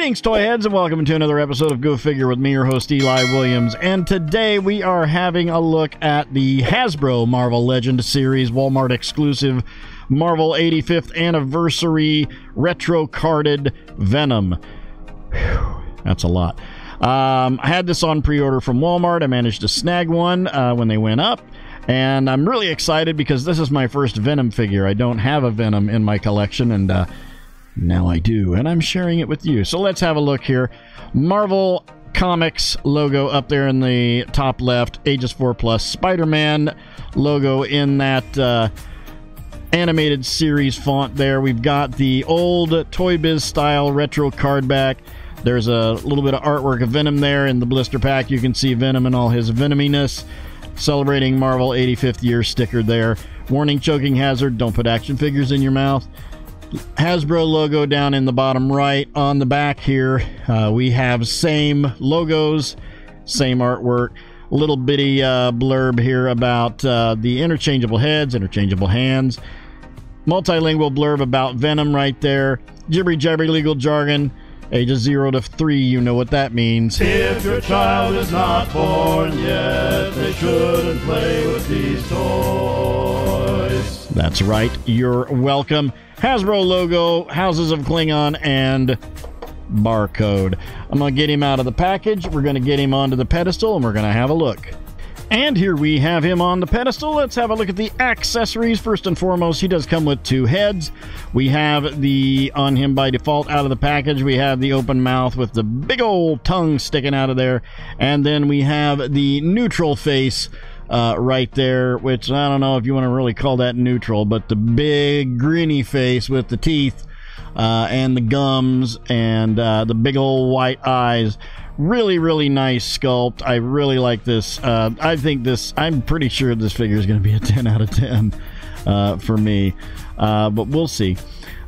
Greetings, toy heads, and welcome to another episode of Go Figure with me, your host, Eli Williams. And today we are having a look at the Hasbro Marvel Legend series, Wal-Mart exclusive, Marvel 85th Anniversary Retro Carded Venom. Whew, that's a lot. I had this on pre-order from Walmart. I managed to snag one when they went up. And I'm really excited because this is my first Venom figure. I don't have a Venom in my collection, and now I do, and I'm sharing it with you. So let's have a look here. Marvel Comics logo up there in the top left, ages 4+. Spider-Man logo in that animated series font there. We've got the old Toy Biz style retro card back. There's a little bit of artwork of Venom there in the blister pack. You can see Venom in all his venominess. Celebrating Marvel 85th year sticker there. Warning, choking hazard. Don't put action figures in your mouth. Hasbro logo down in the bottom right. On the back here, we have same logos, same artwork. A little bitty blurb here about the interchangeable heads, interchangeable hands. Multilingual blurb about Venom right there. Jibbery jabbery legal jargon. Ages 0 to 3, you know what that means. If your child is not born yet, they shouldn't play with these toys. That's right, you're welcome. Hasbro logo, Houses of Klingon, and barcode. I'm going to get him out of the package. We're going to get him onto the pedestal, and we're going to have a look. And here we have him on the pedestal. Let's have a look at the accessories. First and foremost, he does come with two heads. We have the, on him by default out of the package, we have the open mouth with the big old tongue sticking out of there. And then we have the neutral face right there, which I don't know if you want to really call that neutral, but the big grinny face with the teeth and the gums and the big old white eyes. Really, really nice sculpt. I really like this. I think this, I'm pretty sure this figure is going to be a 10 out of 10 for me, but we'll see.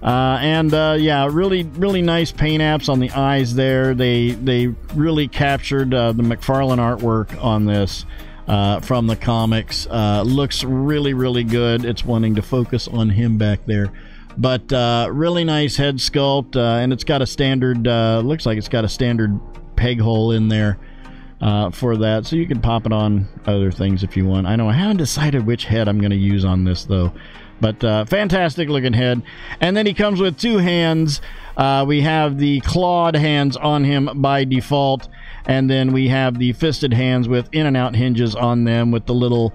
Yeah, really nice paint apps on the eyes there. They really captured the McFarlane artwork on this from the comics. Looks really good. It's wanting to focus on him back there. But really nice head sculpt, and it's got a standard, looks like it's got a standard peg hole in there for that, so you can pop it on other things if you want. I know I haven't decided which head I'm going to use on this though, but fantastic looking head. And then he comes with two hands. We have the clawed hands on him by default, and then we have the fisted hands with in and out hinges on them with the little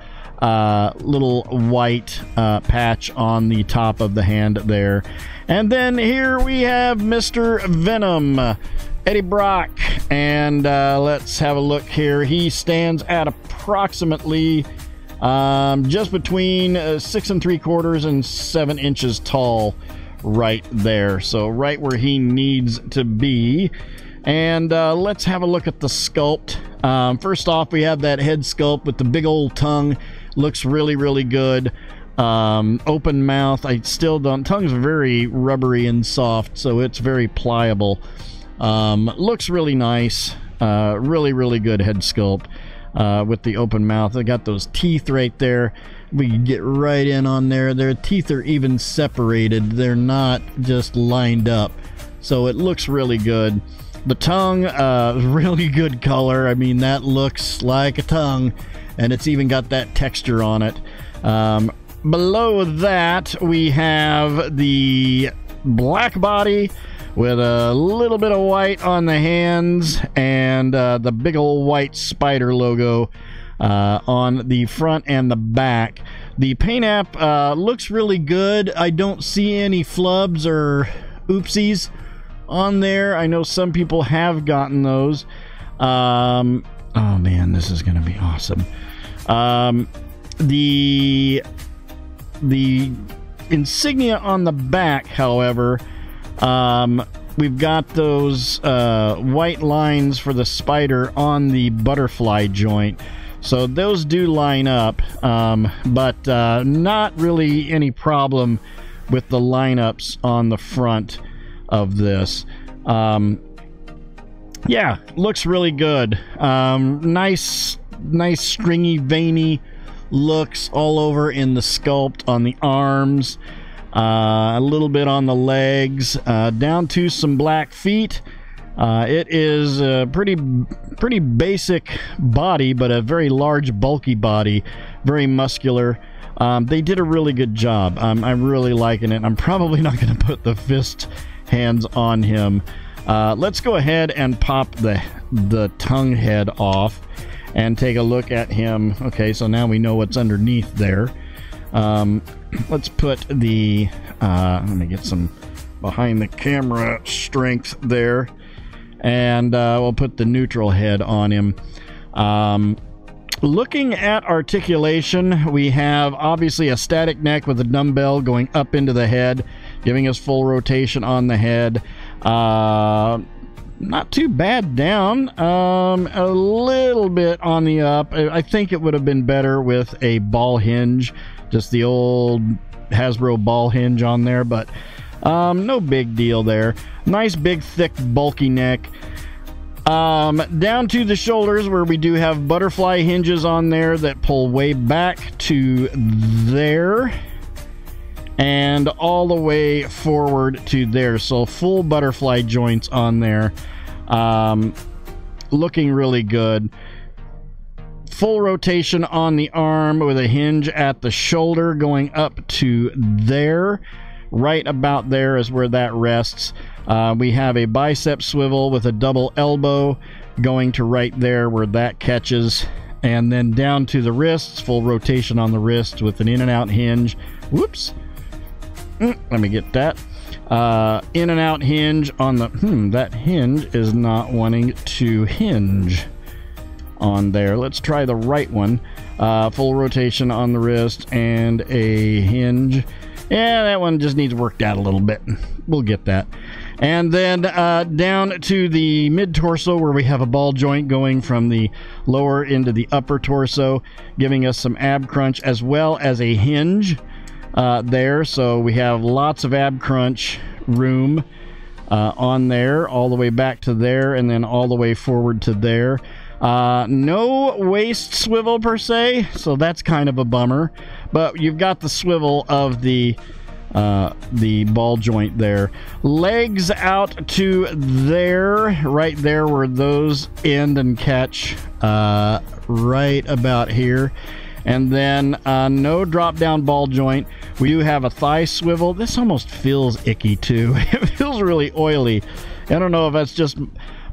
white patch on the top of the hand there. And then here we have Mr. Venom, Eddie Brock, and let's have a look here. He stands at approximately just between 6 3/4 and 7 inches tall right there, so right where he needs to be. And let's have a look at the sculpt. First off, we have that head sculpt with the big old tongue. Looks really good. Open mouth. I still don't, tongue's very rubbery and soft, so it's very pliable. Looks really nice. Really good head sculpt with the open mouth. I got those teeth right there. We can get right in on there. Their teeth are even separated. They're not just lined up, so it looks really good. The tongue, really good color. I mean, that looks like a tongue, and it's even got that texture on it. Below that, we have the black body with a little bit of white on the hands and the big old white spider logo on the front and the back. The paint app looks really good. I don't see any flubs or oopsies on there. I know some people have gotten those. Oh man, this is gonna be awesome. The insignia on the back, however, we've got those white lines for the spider on the butterfly joint, so those do line up, but not really any problem with the lineups on the front of this. Yeah, looks really good. Nice stringy, veiny looks all over in the sculpt on the arms, a little bit on the legs, down to some black feet, It is a pretty basic body, but a very large, bulky body, very muscular. They did a really good job. I'm really liking it. I'm probably not going to put the fist hands on him. Let's go ahead and pop the tongue head off and take a look at him. Okay, so now we know what's underneath there. Let's put the let me get some behind the camera strength there, and we'll put the neutral head on him. Looking at articulation, we have obviously a static neck with a dumbbell going up into the head, giving us full rotation on the head. Not too bad down, a little bit on the up. I think it would have been better with a ball hinge, just the old Hasbro ball hinge on there, but no big deal there. Nice big thick bulky neck. Down to the shoulders, where we do have butterfly hinges on there that pull way back to there and all the way forward to there, so full butterfly joints on there. Looking really good. Full rotation on the arm with a hinge at the shoulder going up to there. Right about there is where that rests. We have a bicep swivel with a double elbow going to right there where that catches, and then down to the wrists, full rotation on the wrists with an in and out hinge. Whoops, let me get that. In and out hinge on the that hinge is not wanting to hinge on there. Let's try the right one. Full rotation on the wrist and a hinge. Yeah, that one just needs worked out a little bit. We'll get that. And then down to the mid-torso, where we have a ball joint going from the lower into the upper torso, giving us some ab crunch as well as a hinge there. So we have lots of ab crunch room on there, all the way back to there, and then all the way forward to there. No waist swivel per se, so that's kind of a bummer, but you've got the swivel of the ball joint there. Legs out to there, right there where those end and catch, right about here. And then no drop down ball joint. We do have a thigh swivel. This almost feels icky too. It feels really oily. I don't know if that's just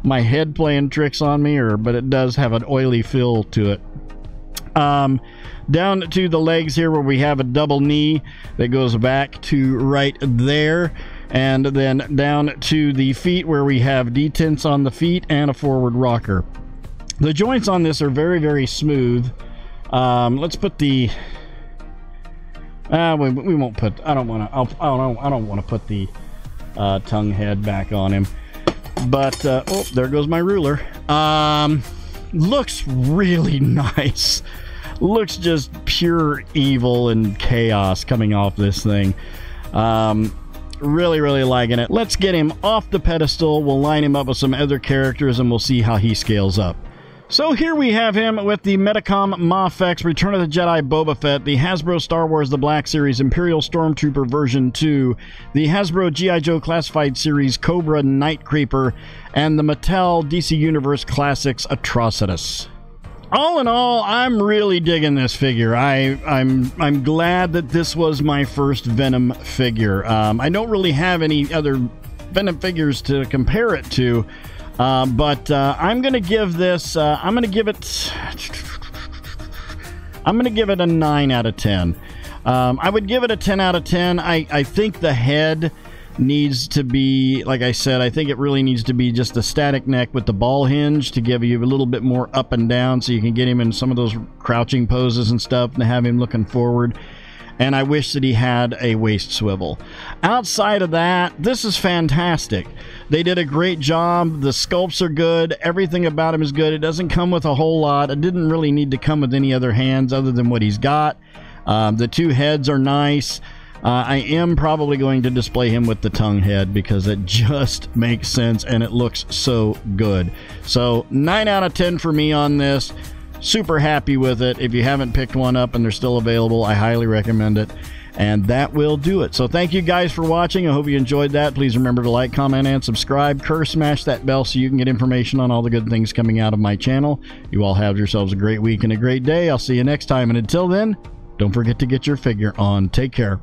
my head playing tricks on me, but it does have an oily feel to it. Down to the legs here, where we have a double knee that goes back to right there, and then down to the feet, where we have detents on the feet and a forward rocker. The joints on this are very, very smooth. Let's put the we won't put, I don't want to put the tongue head back on him. But, oh, there goes my ruler. Looks really nice. Looks just pure evil and chaos coming off this thing. Really, really liking it. Let's get him off the pedestal. We'll line him up with some other characters, and we'll see how he scales up. So here we have him with the Metacom mafex Return of the Jedi Boba Fett, the Hasbro Star Wars The Black Series Imperial Stormtrooper version 2, the Hasbro G.I. Joe Classified Series Cobra Night Creeper, and the Mattel DC Universe Classics Atrocitus. All in all, I'm really digging this figure. I'm glad that this was my first Venom figure. I don't really have any other Venom figures to compare it to. But I'm gonna give this. I'm gonna give it a 9 out of 10. I would give it a 10 out of 10. I think the head needs to be, like I said, I think it really needs to be just a static neck with the ball hinge to give you a little bit more up and down, so you can get him in some of those crouching poses and stuff and have him looking forward. And I wish that he had a waist swivel. Outside of that, this is fantastic. They did a great job. The sculpts are good. Everything about him is good. It doesn't come with a whole lot. It didn't really need to come with any other hands other than what he's got. The two heads are nice. I am probably going to display him with the tongue head because it just makes sense and it looks so good. So 9 out of 10 for me on this. Super happy with it. If you haven't picked one up and they're still available, I highly recommend it. And that will do it. So thank you guys for watching. I hope you enjoyed that. Please remember to like, comment, and subscribe. Smash that bell so you can get information on all the good things coming out of my channel. You all have yourselves a great week and a great day. I'll see you next time. And until then, don't forget to get your figure on. Take care.